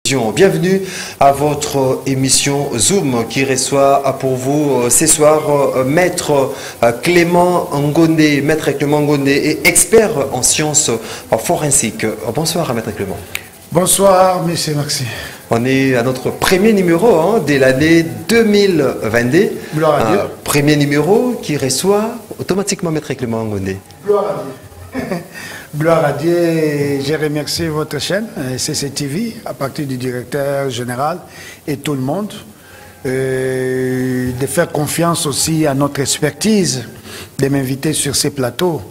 Bienvenue à votre émission Zoom qui reçoit pour vous ce soir Maître Clément Ngondé, Maître Clément Ngondé est expert en sciences forensiques. Bonsoir Maître Clément. Bonsoir Monsieur Maxime. On est à notre premier numéro de l'année 2022. Gloire à Dieu. Premier numéro qui reçoit automatiquement Maître Clément Ngondé. Gloire à Dieu. Gloire à Dieu, je remercie votre chaîne, CCTV, à partir du directeur général et tout le monde, de faire confiance aussi à notre expertise, de m'inviter sur ces plateaux,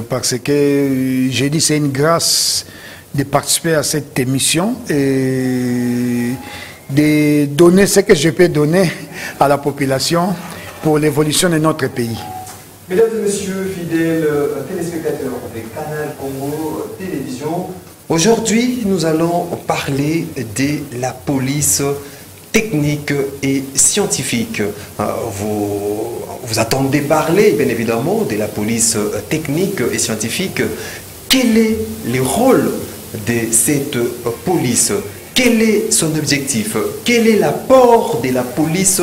parce que j'ai dit c'est une grâce de participer à cette émission et de donner ce que je peux donner à la population pour l'évolution de notre pays. Mesdames et messieurs, fidèles téléspectateurs de Canal Congo Télévision, aujourd'hui nous allons parler de la police technique et scientifique. Vous attendez parler bien évidemment de la police technique et scientifique. Quel est le rôle de cette police? Quel est son objectif? Quel est l'apport de la police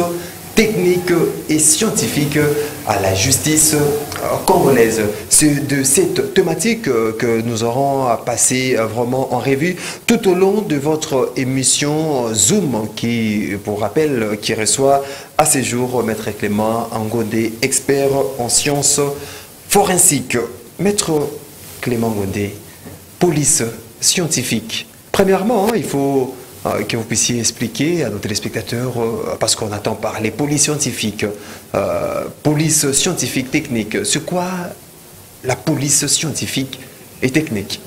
technique et scientifique à la justice congolaise? C'est de cette thématique que nous aurons passé vraiment en revue tout au long de votre émission Zoom qui, pour rappel, qui reçoit à ce jour Maître Clément Ngondé, expert en sciences forensiques. Maître Clément Ngondé, police scientifique. Premièrement, il faut que vous puissiez expliquer à nos téléspectateurs, parce qu'on attend parler police scientifique technique. C'est quoi la police scientifique et technique?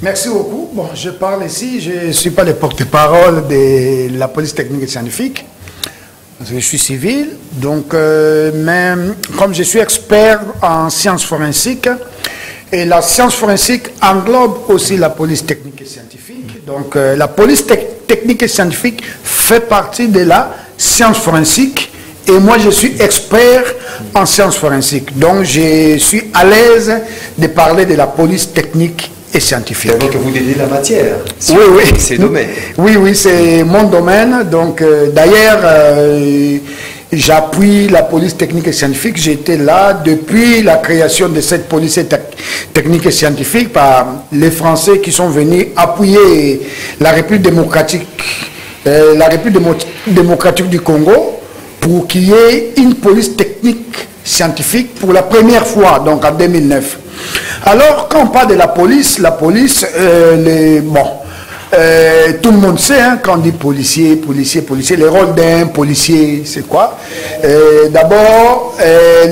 Merci beaucoup. Bon, je parle ici, je ne suis pas le porte-parole de la police technique et scientifique, parce que je suis civil, donc, même comme je suis expert en sciences forensiques, et la science forensique englobe aussi la police technique et scientifique. Donc la police technique et scientifique fait partie de la science forensique. Et moi, je suis expert en sciences forensiques. Donc je suis à l'aise de parler de la police technique et scientifique. C'est que vous dédiez la matière. Oui, oui. C'est domaine. Oui, oui, c'est mon domaine. Donc d'ailleurs, j'appuie la police technique et scientifique. J'étais là depuis la création de cette police technique et scientifique par les Français qui sont venus appuyer la République démocratique du Congo pour qu'il y ait une police technique scientifique pour la première fois, donc en 2009. Alors, quand on parle de la police, tout le monde sait, hein, quand on dit policier, le rôle d'un policier, c'est quoi? D'abord,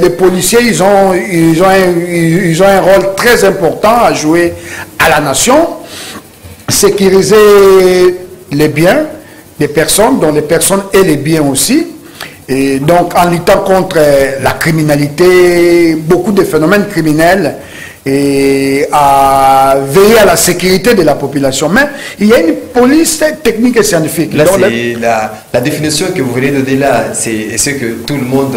les policiers, ils ont un rôle très important à jouer à la nation, sécuriser les biens des personnes, dont les personnes et les biens aussi, et donc en luttant contre la criminalité, beaucoup de phénomènes criminels, et à veiller à la sécurité de la population. Mais il y a une police technique et scientifique. Là, c'est la définition que vous venez de donner là, c'est ce que tout le monde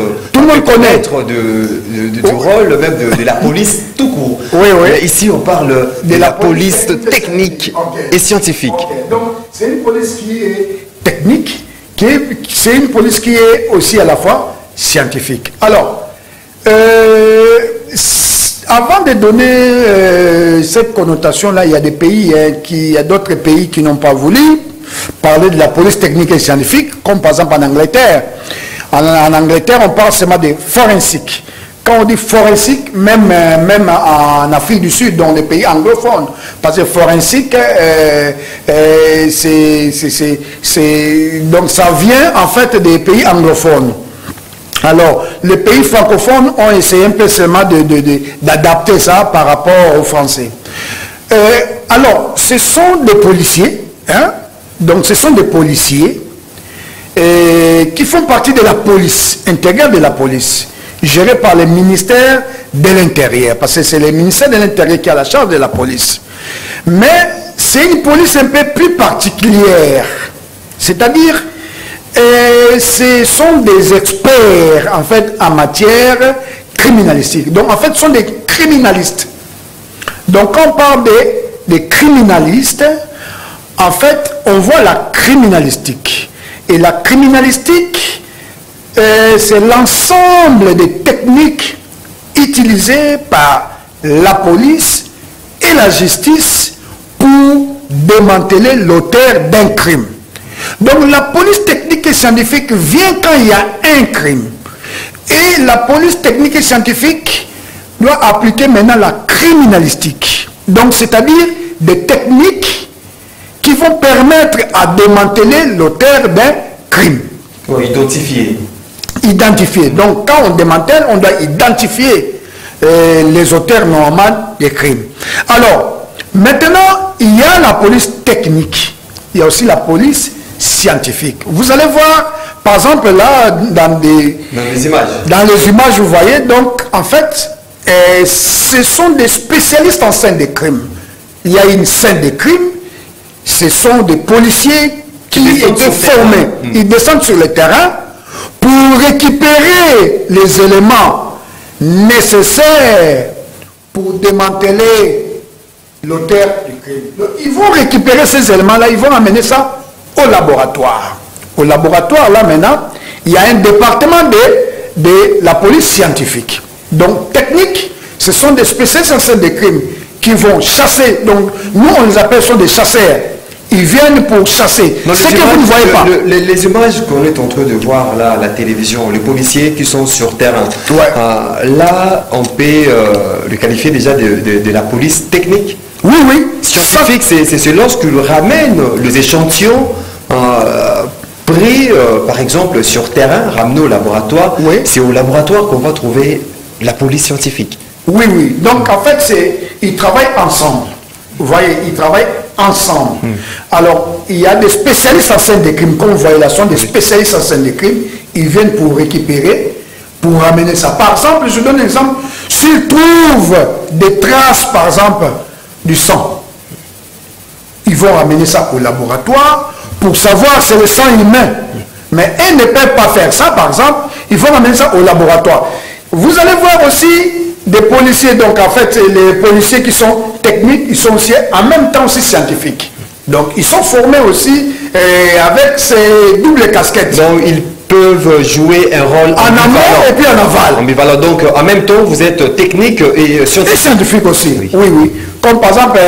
connaît du rôle même de la police tout court. Oui, oui. Ici, on parle de la police technique et scientifique. Okay. Donc, c'est une police qui est technique, c'est une police qui est aussi à la fois scientifique. Alors, avant de donner cette connotation-là, il y a des pays, il y a d'autres pays qui n'ont pas voulu parler de la police technique et scientifique, comme par exemple en Angleterre. En Angleterre, on parle seulement de forensique. Quand on dit forensique, même en Afrique du Sud, dans les pays anglophones, parce que forensique, donc ça vient en fait des pays anglophones. Alors, les pays francophones ont essayé un peu seulement d'adapter ça par rapport aux Français. Alors, ce sont des policiers, hein? Donc ce sont des policiers qui font partie de la police, intégrale de la police, gérée par le ministère de l'Intérieur, parce que c'est le ministère de l'Intérieur qui a la charge de la police. Mais c'est une police un peu plus particulière, c'est-à-dire ce sont des experts en fait en matière criminalistique. Donc en fait ce sont des criminalistes. Donc quand on parle des criminalistes, en fait, on voit la criminalistique. Et la criminalistique, c'est l'ensemble des techniques utilisées par la police et la justice pour démanteler l'auteur d'un crime. Donc la police technique et scientifique vient quand il y a un crime. Et la police technique et scientifique doit appliquer maintenant la criminalistique. Donc c'est-à-dire des techniques qui vont permettre à démanteler l'auteur d'un crime. Pour identifier. Identifier. Donc quand on démantèle, on doit identifier les auteurs normalement des crimes. Alors, maintenant, il y a la police technique. Il y a aussi la police scientifique. Vous allez voir, par exemple, là, dans les images, vous voyez, donc, en fait, ce sont des spécialistes en scène de crime. Il y a une scène de crime, ce sont des policiers qui étaient formés. Ils descendent sur le terrain pour récupérer les éléments nécessaires pour démanteler l'auteur du crime. Donc, ils vont récupérer ces éléments-là, ils vont amener ça au laboratoire. Au laboratoire, là maintenant, il y a un département de la police scientifique. Donc, technique, ce sont des spécialistes en scène de crime qui vont chasser. Donc, nous, on les appelle des chasseurs. Ils viennent pour chasser. Ce que vous ne voyez pas. Les images qu'on est en train de voir là à la télévision, les policiers qui sont sur terrain, là, on peut le qualifier déjà de la police technique. Oui, oui. Scientifique, c'est lorsqu'ils ramènent les échantillons pris, par exemple, sur terrain, ramenés au laboratoire. Oui. C'est au laboratoire qu'on va trouver la police scientifique. Oui, oui. Donc, en fait, ils travaillent ensemble. Vous voyez, ils travaillent ensemble. Alors, il y a des spécialistes en scène de crime, comme vous voyez là, sont des spécialistes en scène de crime. Ils viennent pour récupérer, pour ramener ça. Par exemple, je donne un exemple. S'ils trouvent des traces, par exemple, du sang, ils vont ramener ça au laboratoire pour savoir si c'est le sang humain. Mais ils ne peuvent pas faire ça, par exemple, ils vont ramener ça au laboratoire. Vous allez voir aussi des policiers, donc en fait, les policiers qui sont techniques, ils sont aussi en même temps aussi scientifiques. Donc ils sont formés aussi avec ces doubles casquettes. Donc ils peuvent jouer un rôle en amont et puis en aval. Ambivalent. Donc en même temps, vous êtes technique et scientifique. Et scientifique aussi, oui, oui. Comme par exemple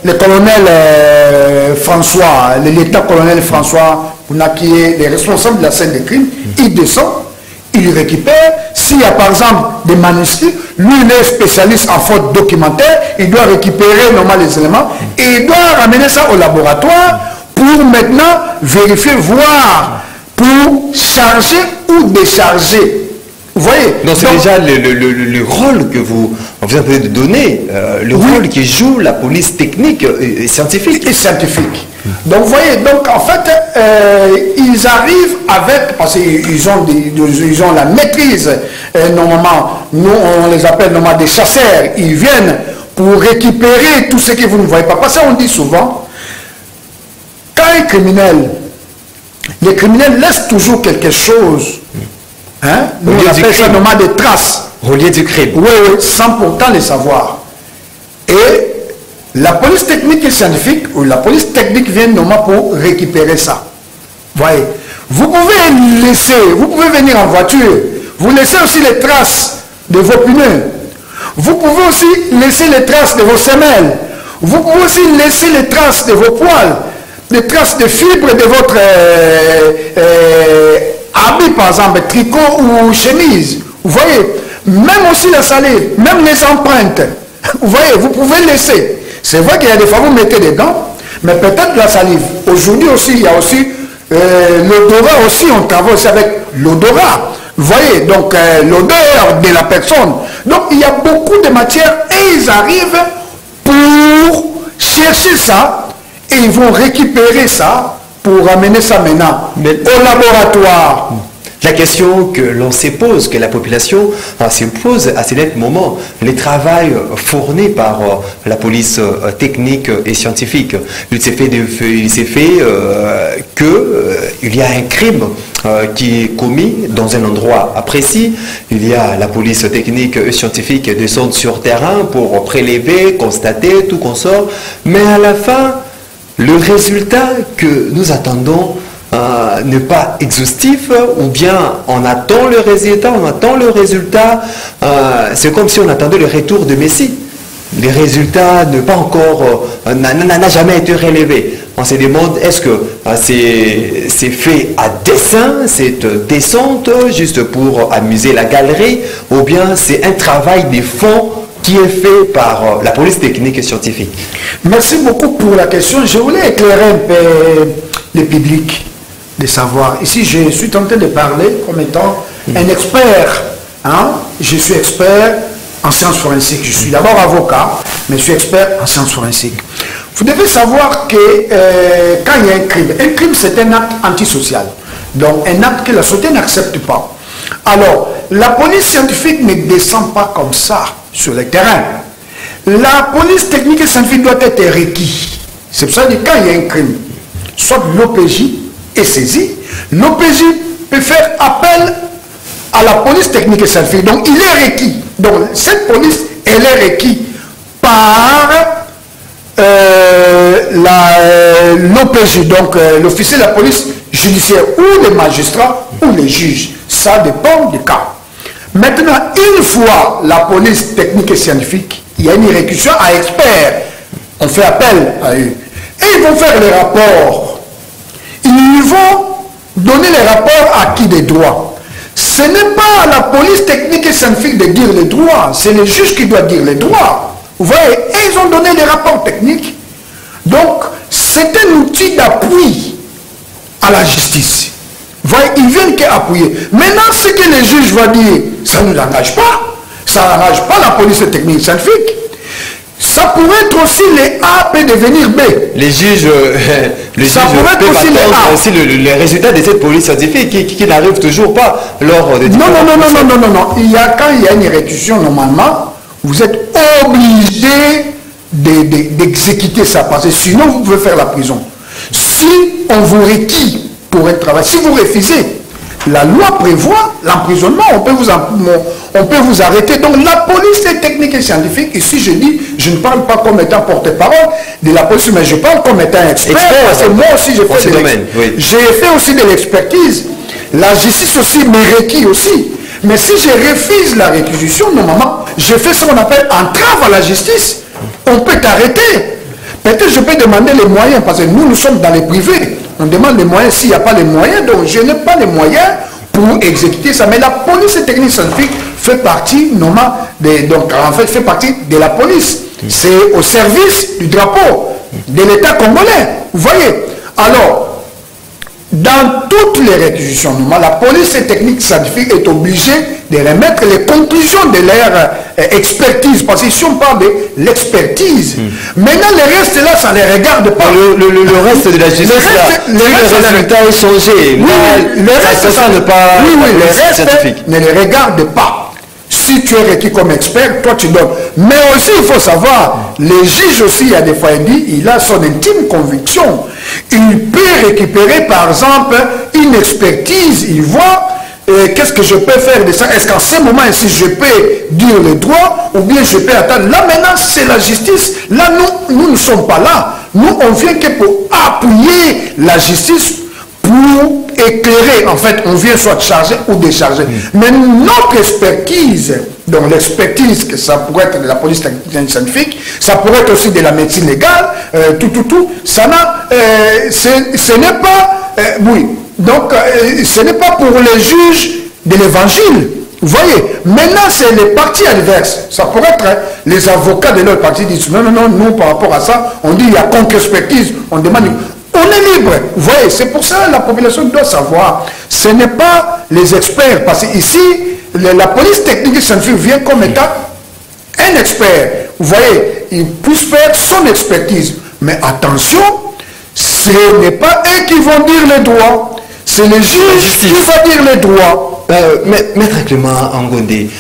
le colonel François, le lieutenant-colonel François, qui est le responsable de la scène de crime, il descend, il récupère. S'il y a par exemple des manuscrits, lui il est spécialiste en faute documentaire, il doit récupérer normalement les éléments et il doit ramener ça au laboratoire pour maintenant vérifier, voir, pour charger ou décharger. Vous voyez? Donc c'est déjà le rôle que vous avez de donner, le rôle qui joue la police technique et scientifique. Et scientifique. Donc vous voyez, donc en fait, ils arrivent avec, parce qu'ils ont la maîtrise, normalement, nous on les appelle normalement des chasseurs, ils viennent pour récupérer tout ce que vous ne voyez pas. Parce qu'on dit souvent, quand un criminel, les criminels laissent toujours quelque chose. Hein? Nous on appelle ça normalement des traces. Au lieu du crime. Oui, oui, sans pourtant les savoir. Et la police technique et scientifique, ou la police technique vient normalement pour récupérer ça. Voyez. Vous pouvez laisser, vous pouvez venir en voiture, vous laissez aussi les traces de vos pneus. Vous pouvez aussi laisser les traces de vos semelles. Vous pouvez aussi laisser les traces de vos poils, les traces de fibres de votre habit, par exemple, tricot ou chemise. Vous voyez, même aussi la salive, même les empreintes. Vous voyez, vous pouvez laisser. C'est vrai qu'il y a des fois vous mettez des gants, mais peut-être la salive. Aujourd'hui aussi, il y a aussi l'odorat aussi, on travaille aussi avec l'odorat. Vous voyez, donc l'odeur de la personne. Donc il y a beaucoup de matières et ils arrivent pour chercher ça et ils vont récupérer ça pour amener ça maintenant au laboratoire. La question que l'on se pose, que la population se pose à ce moment, le travail fourni par la police technique et scientifique, il s'est fait qu'il y a un crime qui est commis dans un endroit précis. Il y a la police technique et scientifique qui descend sur terrain pour prélever, constater, tout consort. Mais à la fin, le résultat que nous attendons n'est pas exhaustif, ou bien on attend le résultat, c'est comme si on attendait le retour de Messi. Les résultats n'a jamais été relevé. On se demande, est-ce que c'est fait à dessein, cette descente, juste pour amuser la galerie, ou bien c'est un travail de fond qui est fait par la police technique et scientifique? Merci beaucoup pour la question. Je voulais éclairer un peu le public de savoir. Ici, je suis tenté de parler comme étant un expert. Hein? Je suis expert en sciences forensiques. Je suis d'abord avocat, mais je suis expert en sciences forensiques. Vous devez savoir que quand il y a un crime c'est un acte antisocial. Donc un acte que la société n'accepte pas. Alors, la police scientifique ne descend pas comme ça sur le terrain. La police technique et scientifique doit être requise. C'est pour ça que quand il y a un crime, soit l'OPJ est saisi, l'OPJ peut faire appel à la police technique et scientifique. Donc il est requis. Donc cette police, elle est requise par l'OPJ, donc l'officier de la police judiciaire, ou les magistrats, ou les juges. Ça dépend du cas. Maintenant, une fois la police technique et scientifique, il y a une réquisition à experts. On fait appel à eux. Et ils vont faire les rapports. Ils vont donner les rapports à qui des droits. Ce n'est pas à la police technique et scientifique de dire les droits, c'est les juges qui doivent dire les droits. Vous voyez, et ils ont donné les rapports techniques. Donc, c'est un outil d'appui à la justice. Vous voyez, ils viennent qu'appuyer. Maintenant, ce que les juges vont dire, ça ne nous engage pas. Ça n'engage pas la police technique et scientifique. Ça pourrait être aussi les A peut devenir B. Les juges, peuvent attendre aussi les résultats de cette police scientifique qui n'arrivent toujours pas lors des... Non. Quand il y a une réquisition, normalement, vous êtes obligé d'exécuter ça, parce que sinon vous pouvez faire la prison. Si on vous requiert pour un travail, si vous refusez, la loi prévoit l'emprisonnement, on peut vous arrêter. Donc la police est technique et scientifique. Ici je dis, je ne parle pas comme étant porte-parole de la police, mais je parle comme étant expert, parce que moi aussi j'ai fait aussi de l'expertise. La justice aussi me requiert aussi. Mais si je refuse la réquisition, normalement, je fais ce qu'on appelle entrave à la justice. On peut t'arrêter. Peut-être je peux demander les moyens, parce que nous sommes dans les privés. On demande les moyens s'il n'y a pas les moyens, donc je n'ai pas les moyens pour exécuter ça. Mais la police technique scientifique fait partie, normalement, fait partie de la police. C'est au service du drapeau de l'État congolais. Vous voyez? Alors, dans toutes les réquisitions, la police technique scientifique est obligée de remettre les conclusions de leur expertise. Parce qu'ici on parle de l'expertise. Maintenant, le reste là, ça ne les regarde pas. Le reste de la justice, le résultat est changé. Le reste ne les regarde pas. Si tu es requis comme expert, toi tu donnes. Mais aussi, il faut savoir, les juges aussi, il y a des fois, il a son intime conviction. Il peut récupérer, par exemple, une expertise. Il voit, qu'est-ce que je peux faire de ça? Est-ce qu'en ce moment ici, je peux dire le droit ou bien je peux attendre? Là, maintenant, c'est la justice. Là, nous ne sommes pas là. Nous, on vient que pour appuyer la justice, pour éclairer, en fait, on vient soit charger ou décharger. Mais notre expertise, donc l'expertise, que ça pourrait être de la police scientifique, ça pourrait être aussi de la médecine légale, ça n'a, ce n'est pas, donc ce n'est pas pour les juges de l'évangile. Vous voyez, maintenant c'est les partis adverses. Ça pourrait être les avocats de leur parti disent non, nous par rapport à ça, on dit il y a contre-expertise, on demande. On est libre. Vous voyez, c'est pour ça que la population doit savoir. Ce n'est pas les experts. Parce qu'ici, la police technique et scientifique vient comme étant un expert. Vous voyez, il peut faire son expertise. Mais attention, ce n'est pas eux qui vont dire les droits. C'est les juges qui vont dire les droits. Maître Clément Angondé,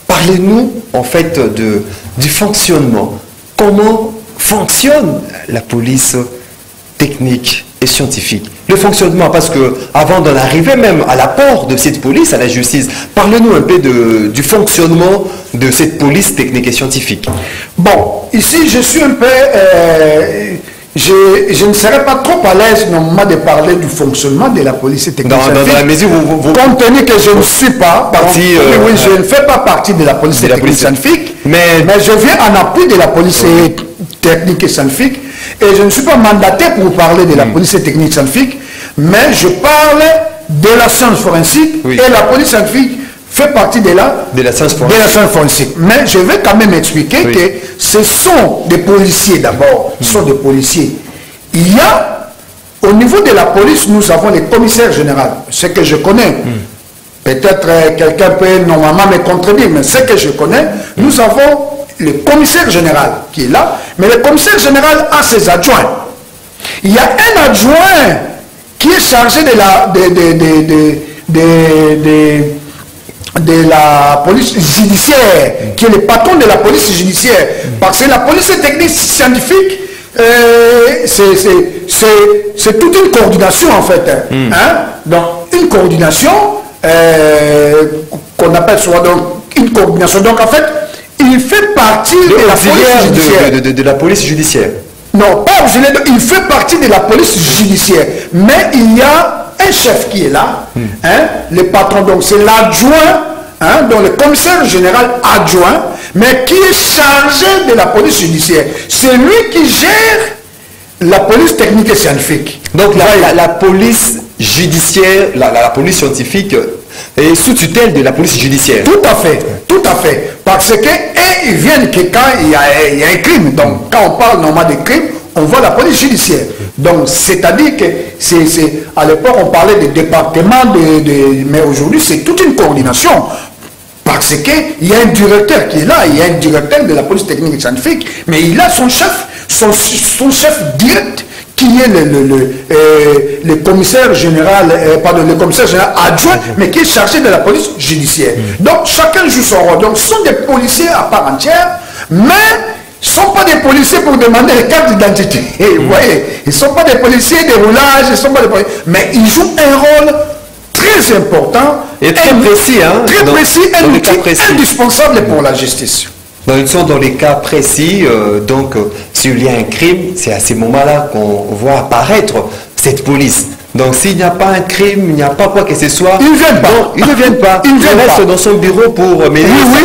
parlez-nous en fait du fonctionnement. Comment fonctionne la police technique et scientifique? Le fonctionnement, parce que avant d'en arriver même à l'apport de cette police à la justice, parlez-nous un peu du fonctionnement de cette police technique et scientifique. Bon, ici je suis un peu... je ne serais pas trop à l'aise normalement de parler du fonctionnement de la police technique. Dans la mesure où vous compte tenu que je ne suis pas partie, oui, je ne fais pas partie de la police technique scientifique, mais je viens en appui de la police technique et scientifique, et je ne suis pas mandaté pour parler de la police technique scientifique, mais je parle de la science forensique, et la police scientifique fait partie de la science forensique. Mais je vais quand même expliquer que ce sont des policiers d'abord, ce sont des policiers. Il y a, au niveau de la police, nous avons les commissaires généraux, ce que je connais. Peut-être quelqu'un peut normalement me contredire, mais ce que je connais, nous avons le commissaire général qui est là, mais le commissaire général a ses adjoints. Il y a un adjoint qui est chargé de la police judiciaire, qui est le patron de la police judiciaire. Parce que la police technique scientifique, c'est toute une coordination en fait. Donc une coordination qu'on appelle soit donc une coordination. Donc en fait, il fait partie de la police judiciaire. Non, pas auxiliaire, il fait partie de la police judiciaire. Mais il y a un chef qui est là, le patron, donc c'est l'adjoint, donc le commissaire général adjoint, mais qui est chargé de la police judiciaire. C'est lui qui gère la police technique et scientifique. Donc la police judiciaire, la police scientifique est sous tutelle de la police judiciaire. Tout à fait, tout à fait. Parce que ils viennent que quand il y a un crime, donc quand on parle normalement de crime, on voit la police judiciaire. Donc c'est-à-dire que à l'époque on parlait de département, mais aujourd'hui c'est toute une coordination. Parce qu'il y a un directeur qui est là, il y a un directeur de la police technique et scientifique, mais il a son chef, son chef direct, qui est le commissaire général, le commissaire général adjoint, mais qui est chargé de la police judiciaire. Donc chacun joue son rôle. Donc ce sont des policiers à part entière, mais ce ne sont pas des policiers pour demander les cartes d'identité. Vous voyez, ils ne sont pas des policiers de roulage, ils ne sont pas des policiers, mais ils jouent un rôle très important et très précis, un outil indispensable pour la justice. Donc, ils sont dans les cas précis, donc s'il y a un crime, c'est à ces moments-là qu'on voit apparaître cette police. Donc s'il n'y a pas un crime, il n'y a pas quoi que ce soit, ils ne viennent pas. Donc, ils ne viennent pas. Ils restent dans son bureau pour mener. Oui,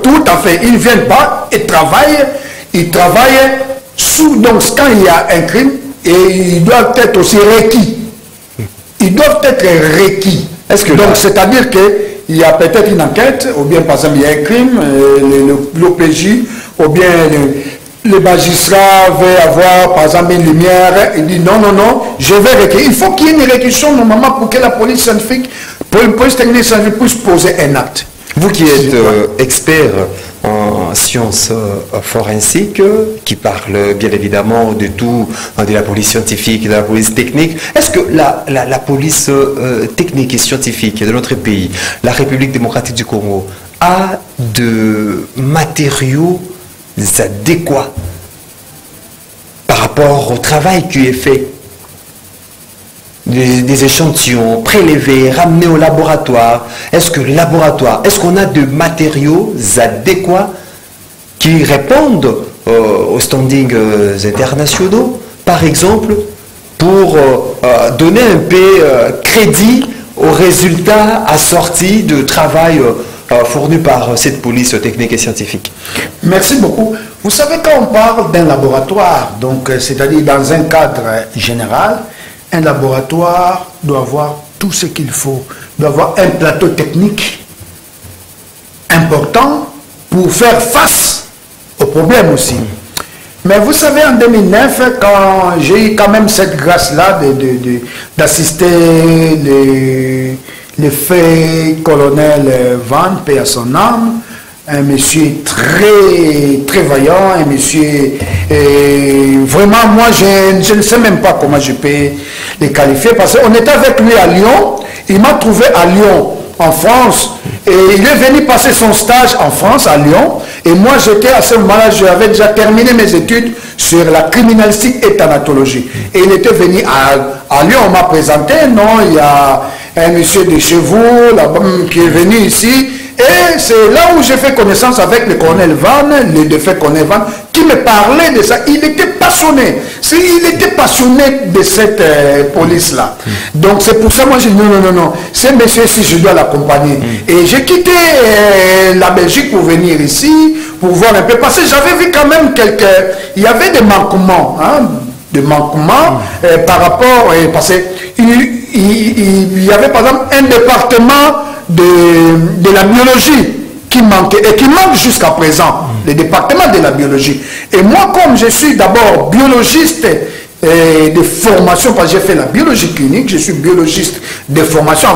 tout à fait. Ils ne viennent pas et travaillent. Ils travaillent sous. Donc quand il y a un crime, et ils doivent être aussi requis. Ils doivent être requis. Donc c'est-à-dire que il y a peut-être une enquête, ou bien par exemple il y a un crime, l'OPJ, ou bien le magistrat veut avoir par exemple une lumière, il dit non, je vais requérir. Il faut qu'il y ait une réquisition normalement pour que la police scientifique, pour une police technique scientifique puisse poser un acte. Vous qui êtes expert en sciences forensiques, qui parle bien évidemment de tout, de la police scientifique, de la police technique, est-ce que la police technique et scientifique de notre pays, la République démocratique du Congo, a de matériaux adéquats par rapport au travail qui est fait? Des échantillons prélevés, ramenés au laboratoire. Est-ce qu'on a de matériaux adéquats qui répondent aux standings internationaux, par exemple, pour donner un peu crédit aux résultats assortis de travail fourni par cette police technique et scientifique? Merci beaucoup. Vous savez, quand on parle d'un laboratoire, donc c'est-à-dire dans un cadre général, un laboratoire doit avoir tout ce qu'il faut, doit avoir un plateau technique important pour faire face aux problèmes aussi. Mais vous savez, en 2009, quand j'ai eu quand même cette grâce-là d'assister le fait colonel Van, paix à son âme, un monsieur très vaillant, un monsieur vraiment, moi je ne sais même pas comment je peux les qualifier, parce qu'on était avec lui à Lyon, il m'a trouvé à Lyon en France, et il est venu passer son stage en France à Lyon, et moi j'étais à ce moment-là, j'avais déjà terminé mes études sur la criminalistique et thanatologie, et il était venu à Lyon, on m'a présenté, non, il y a un monsieur de chez vous là, qui est venu ici. Et c'est là où j'ai fait connaissance avec le colonel Van, le défunt colonel Van, qui me parlait de ça. Il était passionné. Il était passionné de cette police-là. Donc c'est pour ça, moi j'ai dit non. C'est monsieur si je dois l'accompagner. Et j'ai quitté la Belgique pour venir ici, pour voir un peu. Parce que j'avais vu quand même il y avait des manquements, par rapport, parce qu'il y avait par exemple un département de la biologie qui manquait et qui manque jusqu'à présent, le département de la biologie. Et moi, comme je suis d'abord biologiste de formation, parce que j'ai fait la biologie clinique, je suis biologiste de formation.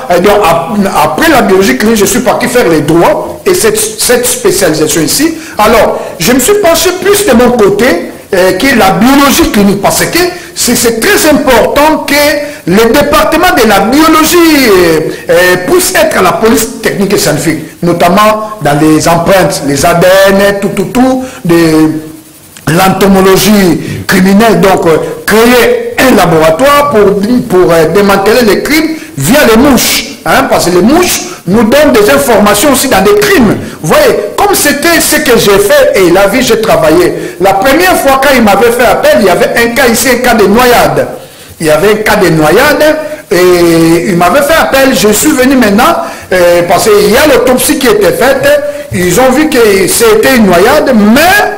Après la biologie clinique, je suis parti faire les droits et cette spécialisation ici. Alors, je me suis penché plus de mon côté qui est la biologie clinique, parce que c'est très important que le département de la biologie puisse être à la police technique et scientifique, notamment dans les empreintes, les ADN, de l'entomologie criminelle. Donc, créer un laboratoire pour démanteler les crimes via les mouches. Parce que les mouches nous donnent des informations aussi dans des crimes. Vous voyez, comme c'était ce que j'ai fait et la vie j'ai travaillé. La première fois quand il m'avait fait appel, il y avait un cas ici, un cas de noyade. Il y avait un cas de noyade et il m'avait fait appel. Je suis venu maintenant parce qu'il y a l'autopsie qui était faite. Ils ont vu que c'était une noyade, mais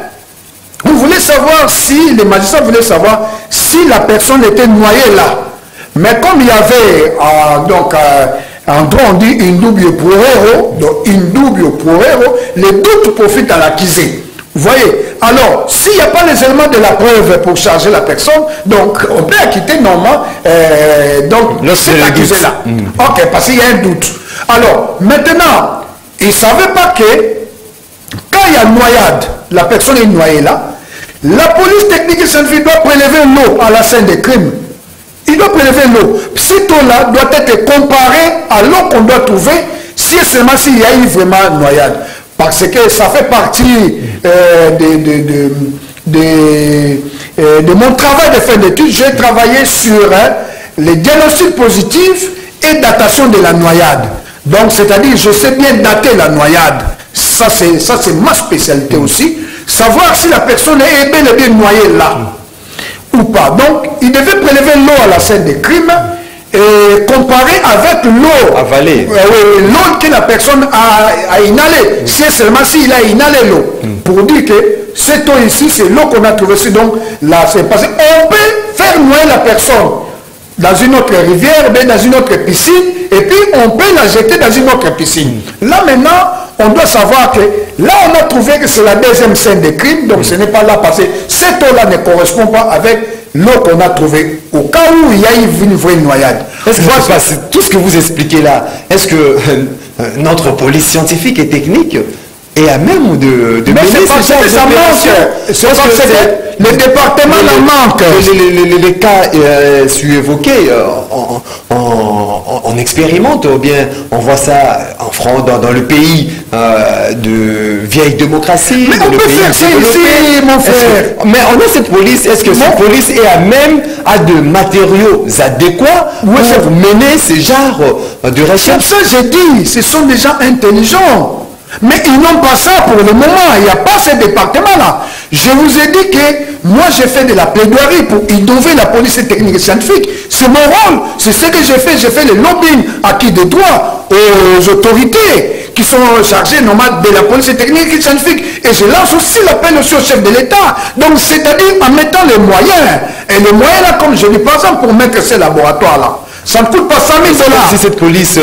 on voulait savoir si, les magistrats voulaient savoir si la personne était noyée là. Mais comme il y avait en droit on dit indubio pro reo, donc indubio pro reo, les doutes profitent à l'accusé. Vous voyez, alors s'il n'y a pas les éléments de la preuve pour charger la personne, donc on peut acquitter normalement cet accusé-là. Ok, parce qu'il y a un doute. Alors maintenant, il ne savait pas que quand il y a noyade, la personne est noyée là, la police technique et scientifique doit prélever l'eau à la scène des crimes. Il doit prélever l'eau. Cette eau-là doit être comparée à l'eau qu'on doit trouver si seulement s'il y a eu vraiment noyade. Parce que ça fait partie de mon travail de fin d'études. J'ai travaillé sur les diagnostics positifs et datation de la noyade. Donc, c'est-à-dire, je sais bien dater la noyade. Ça, c'est ma spécialité aussi. Savoir si la personne est bel et bien noyée là ou pas. Donc, il devait prélever l'eau à la scène des crimes et comparer avec l'eau avalée. L'eau que la personne a inhalée. C'est seulement s'il a inhalé l'eau. Pour dire que cette eau ici, c'est l'eau qu'on a trouvée ici. Donc, là, c'est passé. On peut faire noyer la personne dans une autre rivière, mais dans une autre piscine, et puis on peut la jeter dans une autre piscine. Là, maintenant, on doit savoir que là, on a trouvé que c'est la deuxième scène de crime, donc ce n'est pas là parce que cette eau-là ne correspond pas avec l'eau qu'on a trouvée au cas où il y a une vraie noyade. Est-ce que tout ce que vous expliquez là, est-ce que notre police scientifique et technique est à même de mais c'est parce que ça manque. C'est parce que le département en manque. Les cas évoqués, on expérimente, ou bien on voit ça en France, dans le pays de vieille démocratie. Mais on peut faire ça ici, mon frère. Mais on a cette police, est-ce que cette police est à même à de matériaux adéquats pour mener ce genre de recherche? C'est ça que j'ai dit, ce sont des gens intelligents. Mais ils n'ont pas ça pour le moment, il n'y a pas ce département-là. Je vous ai dit que moi j'ai fait de la plaidoirie pour innover la police technique et scientifique. C'est mon rôle, c'est ce que j'ai fait le lobbying à qui de droit aux autorités qui sont chargées normalement de la police technique et scientifique. Et je lance aussi l'appel aussi au chef de l'État. Donc c'est-à-dire en mettant les moyens. Et les moyens là, comme je dis par exemple, pour mettre ces laboratoires-là, ça ne coûte pas 100 000 $. C'est cette police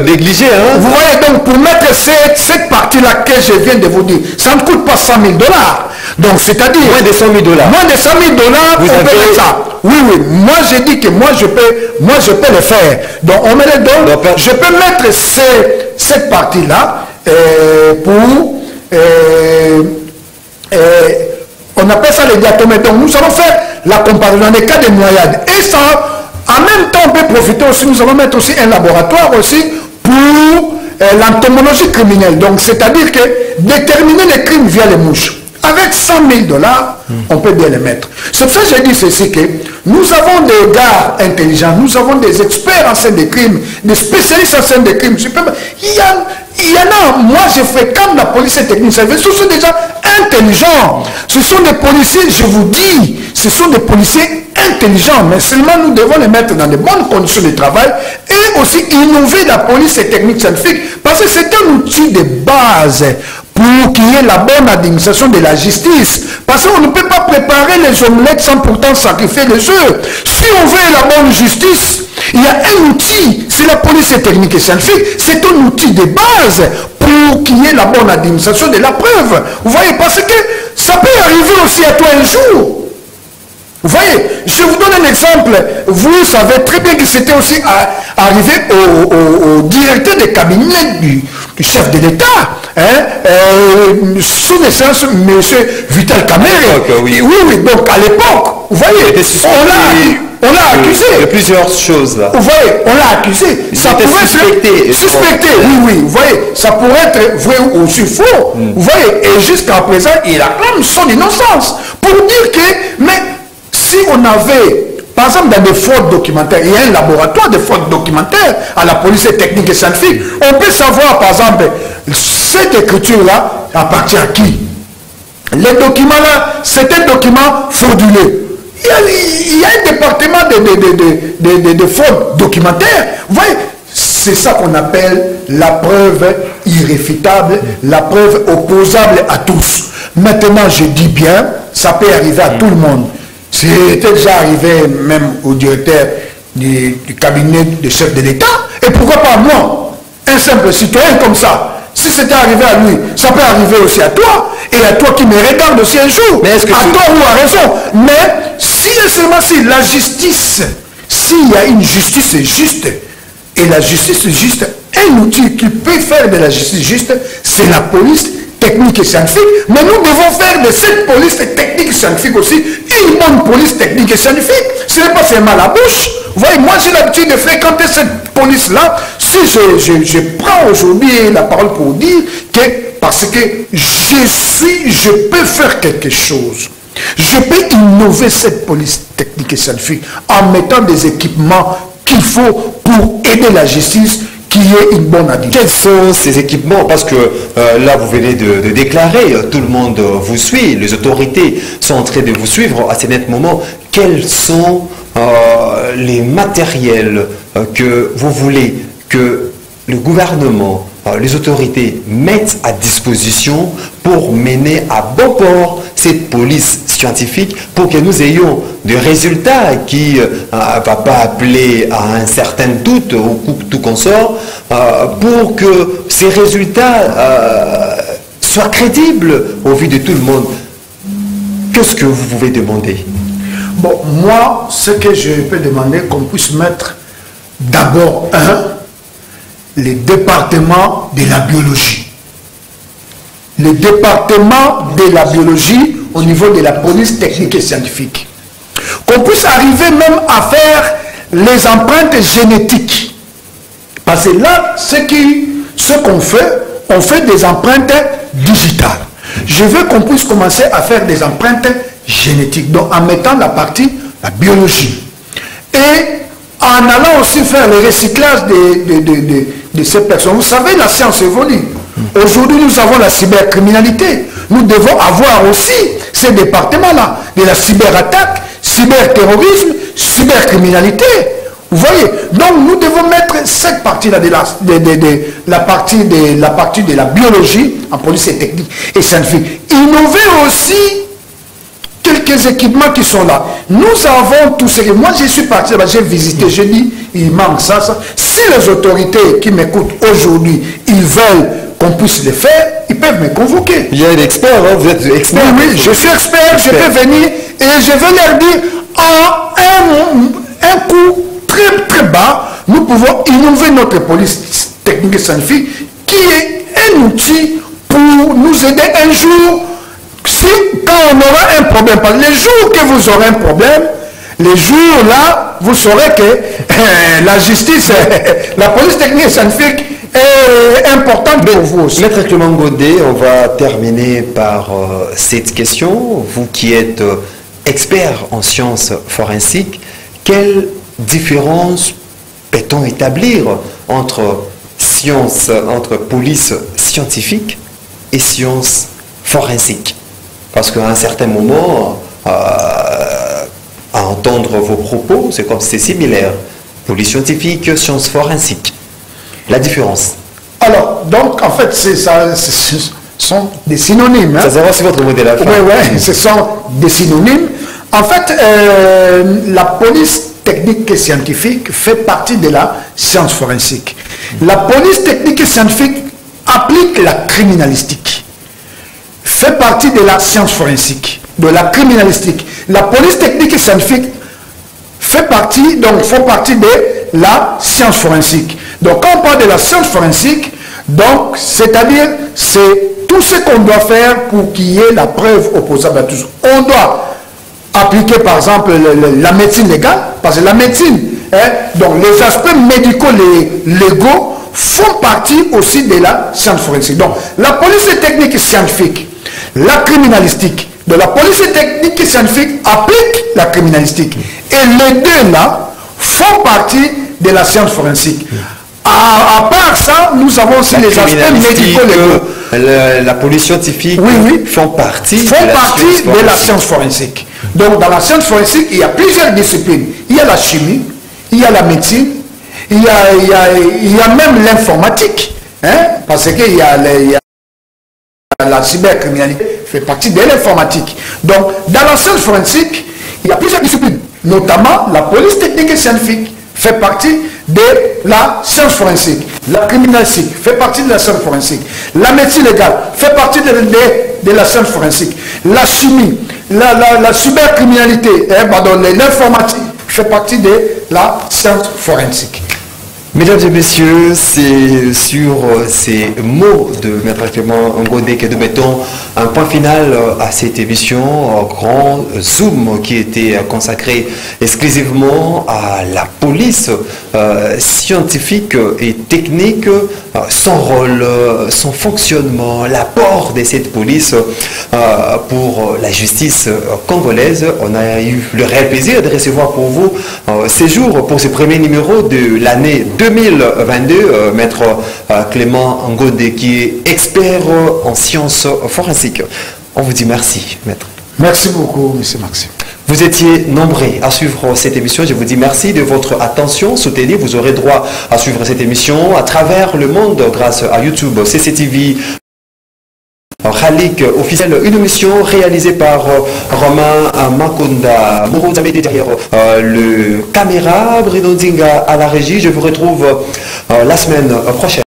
négligée. Hein? Vous voyez, donc pour mettre cette partie-là que je viens de vous dire, ça ne coûte pas 100 000 $. Donc c'est-à-dire... Moins de 100 000 $. Moins de 100 000 $, on peut mettre ça. Oui, moi j'ai dit que moi je peux le faire. Donc on met les dons. Je peux mettre cette partie-là pour... on appelle ça les diatomètres. Donc nous allons faire la comparaison dans les cas de noyade. Et ça... En même temps, on peut profiter aussi, nous allons mettre aussi un laboratoire aussi pour l'entomologie criminelle. Donc, c'est-à-dire que déterminer les crimes via les mouches. Avec 100 000 $, on peut bien les mettre. C'est pour ça que j'ai dit ceci, que nous avons des gars intelligents, nous avons des experts en scène de crime, des spécialistes en scène de crime. Il Il y en a, moi je fréquente la police technique, ce sont des gens intelligents, ce sont des policiers, je vous dis, ce sont des policiers intelligents, mais seulement nous devons les mettre dans de bonnes conditions de travail et aussi innover la police technique scientifique, parce que c'est un outil de base pour qu'il y ait la bonne administration de la justice, parce qu'on ne peut pas préparer les omelettes sans pourtant sacrifier les œufs. Si on veut la bonne justice, il y a un outil, c'est la police technique et scientifique, c'est un outil de base pour qu'il y ait la bonne administration de la preuve. Vous voyez, parce que ça peut arriver aussi à toi un jour. Vous voyez, je vous donne un exemple. Vous savez très bien que c'était aussi arrivé au directeur de cabinet du chef de l'État, sous naissance, M. Vital Kamerhe. Oui. Oui, donc à l'époque, vous voyez, on l'a accusé. Il y a plusieurs choses là. Vous voyez, on l'a accusé. Ça pourrait être suspecté. Oui, vous voyez, ça pourrait être vrai ou aussi faux. Vous voyez, et jusqu'à présent, il acclame son innocence. Pour dire que, mais si on avait, par exemple, dans des fautes documentaires, il y a un laboratoire de fautes documentaires à la police technique et scientifique, on peut savoir, par exemple, cette écriture-là appartient à qui? Les documents-là, c'est un document frauduleux. Il y a un département de fautes documentaires. Vous voyez, c'est ça qu'on appelle la preuve irréfutable, la preuve opposable à tous. Maintenant, je dis bien, ça peut arriver à tout le monde. C'était déjà arrivé même au directeur du cabinet du chef de l'État. Et pourquoi pas moi, un simple citoyen comme ça? Si c'était arrivé à lui, ça peut arriver aussi à toi. Et à toi qui me regarde aussi un jour. Mais est-ce que à toi ou à raison. Mais si et seulement si la justice, s'il y a une justice juste, et la justice juste, un outil qui peut faire de la justice juste, c'est la police technique et scientifique. Mais nous devons faire de cette police technique et scientifique aussi une bonne police technique et scientifique. Ce n'est pas seulement la bouche. Vous voyez, moi j'ai l'habitude de fréquenter cette police-là. Si je prends aujourd'hui la parole pour dire que, parce que je peux faire quelque chose. Je peux innover cette police technique et scientifique en mettant des équipements qu'il faut pour aider la justice, qui est une bonne administration. Quels sont ces équipements? Parce que là, vous venez de déclarer, tout le monde vous suit, les autorités sont en train de vous suivre à ce net moment. Quels sont les matériels que vous voulez que le gouvernement, les autorités mettent à disposition pour mener à bon port cette police scientifique, pour que nous ayons des résultats qui ne va pas appeler à un certain doute ou tout consort, pour que ces résultats soient crédibles au vu de tout le monde. Qu'est-ce que vous pouvez demander? Bon, moi, ce que je peux demander, qu'on puisse mettre d'abord les départements de la biologie. Le département de la biologie au niveau de la police technique et scientifique. Qu'on puisse arriver même à faire les empreintes génétiques. Parce que là, ce qu'on fait, on fait des empreintes digitales. Je veux qu'on puisse commencer à faire des empreintes génétiques, donc en mettant la biologie. Et en allant aussi faire le recyclage de ces personnes. Vous savez, la science évolue. Aujourd'hui, nous avons la cybercriminalité. Nous devons avoir aussi ces départements-là, de la cyberattaque, cyberterrorisme, cybercriminalité. Vous voyez? Donc, nous devons mettre cette partie-là de la partie de la biologie en police et technique et scientifique. Innover aussi quelques équipements qui sont là. Nous avons tous ces... Moi, je suis parti là-bas, j'ai visité, j'ai dit, il manque ça. Si les autorités qui m'écoutent aujourd'hui, ils veulent qu'on puisse le faire, ils peuvent me convoquer. Il y a un expert, hein? Vous êtes expert. Oui, je suis expert, je peux venir et je vais leur dire, en un coût très très bas, nous pouvons innover notre police technique et scientifique, qui est un outil pour nous aider un jour. Si, quand on aura un problème, parce que les jours que vous aurez un problème, les jours là, vous saurez que la justice, la police technique et scientifique est importante pour vous aussi. Maître Clément Godet, on va terminer par cette question. Vous qui êtes expert en sciences forensiques, quelle différence peut-on établir entre science, entre police scientifique et science forensique? Parce qu'à un certain moment, à entendre vos propos, c'est comme si c'est similaire. Police scientifique, science forensique. La différence? Alors, donc, en fait, ce sont des synonymes. Ça, c'est aussi votre modèle à faire. Oui, ce sont des synonymes. En fait, la police technique et scientifique fait partie de la science forensique. La police technique et scientifique applique la criminalistique. Fait partie de la science forensique, de la criminalistique. La police technique et scientifique fait partie, donc font partie de la science forensique. Donc quand on parle de la science forensique, donc c'est-à-dire c'est tout ce qu'on doit faire pour qu'il y ait la preuve opposable à tous. On doit appliquer par exemple la médecine légale, parce que la médecine, donc les aspects médicaux, légaux, font partie aussi de la science forensique. Donc la police technique et scientifique, la criminalistique, de la police technique et scientifique applique la criminalistique. Et les deux là font partie de la science forensique. À part ça, nous avons aussi les aspects médicaux. La police scientifique font partie de la science forensique. Donc dans la science forensique, il y a plusieurs disciplines. Il y a la chimie, il y a la médecine, il y a même l'informatique. Parce qu'il y a la cybercriminalité fait partie de l'informatique. Donc dans la science forensique, il y a plusieurs disciplines. Notamment la police technique et scientifique fait partie de la science forensique. La criminalistique fait partie de la science forensique. La médecine légale fait partie de la science forensique. La chimie, la cybercriminalité, l'informatique fait partie de la science forensique. Mesdames et messieurs, c'est sur ces mots de Maître Clément Ngodé que nous mettons un point final à cette émission, un grand zoom qui était consacré exclusivement à la police scientifique et technique, son rôle, son fonctionnement, l'apport de cette police pour la justice congolaise. On a eu le réel plaisir de recevoir pour vous ces jours pour ce premier numéro de l'année 2022, Maître Clément Ngodé, qui est expert en sciences forensiques. On vous dit merci, Maître. Merci beaucoup, M. Maxime. Vous étiez nombreux à suivre cette émission. Je vous dis merci de votre attention. Soutenez, vous aurez droit à suivre cette émission à travers le monde grâce à YouTube, CCTV, Khalik officiel, une émission réalisée par Romain Makonda. Mourou derrière le caméra, Bruno Dinga à la régie. Je vous retrouve la semaine prochaine.